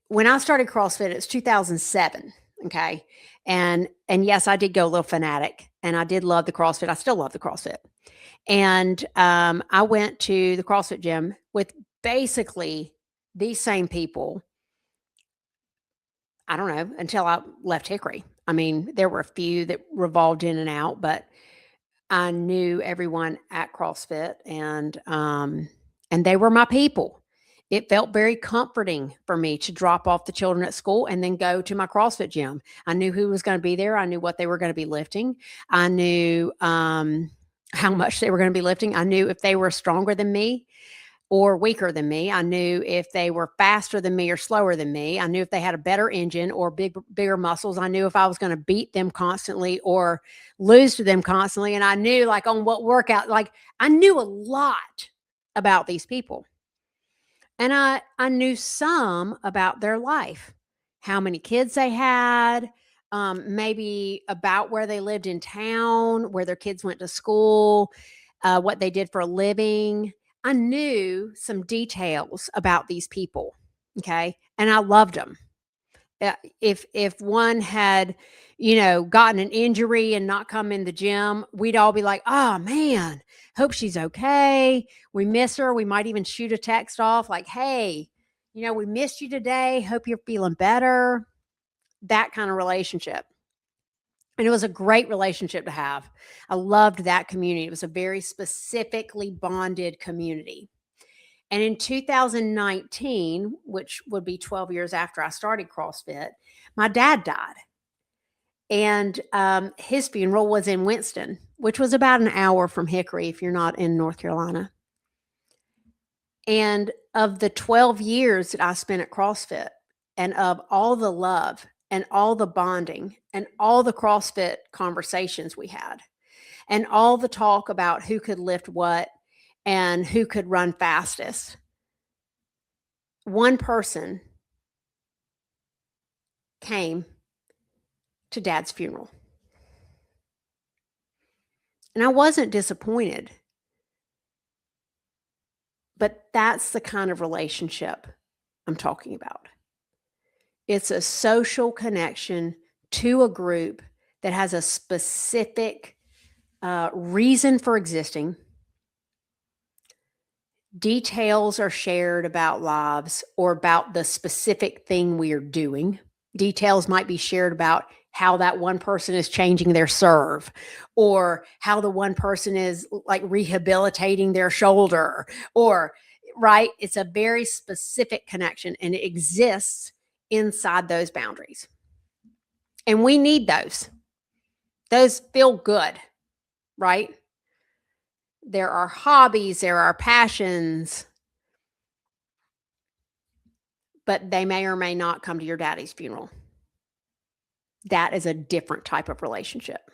when I started CrossFit, it's 2007. Okay. And yes, I did go a little fanatic and I did love the CrossFit. I still love the CrossFit. And I went to the CrossFit gym with basically these same people. I don't know, until I left Hickory. I mean, there were a few that revolved in and out, but I knew everyone at CrossFit and they were my people. It felt very comforting for me to drop off the children at school and then go to my CrossFit gym. I knew who was going to be there. I knew what they were going to be lifting. I knew how much they were going to be lifting. I knew if they were stronger than me or weaker than me. I knew if they were faster than me or slower than me. I knew if they had a better engine or bigger muscles. I knew if I was going to beat them constantly or lose to them constantly. And I knew like on what workout, like I knew a lot about these people. And I knew some about their life, how many kids they had, maybe about where they lived in town, where their kids went to school, what they did for a living. I knew some details about these people. Okay. And I loved them. If one had, gotten an injury and not come in the gym, we'd all be like, "Oh man, hope she's okay. We miss her." We might even shoot a text off like, "Hey, we missed you today. Hope you're feeling better." That kind of relationship. And it was a great relationship to have. I loved that community. It was a very specifically bonded community. And in 2019, which would be 12 years after I started CrossFit, my dad died. And his funeral was in Winston, which was about an hour from Hickory if you're not in North Carolina. And of the 12 years that I spent at CrossFit, and of all the love and all the bonding and all the CrossFit conversations we had, and all the talk about who could lift what and who could run fastest, one person came to Dad's funeral. And I wasn't disappointed, but that's the kind of relationship I'm talking about. It's a social connection to a group that has a specific reason for existing. Details are shared about lives or about the specific thing we are doing. Details might be shared about how that one person is changing their serve or how the one person is like rehabilitating their shoulder or right. It's a very specific connection and it exists inside those boundaries. And we need those. Those feel good, right? There are hobbies, there are passions, but they may or may not come to your daddy's funeral. That is a different type of relationship.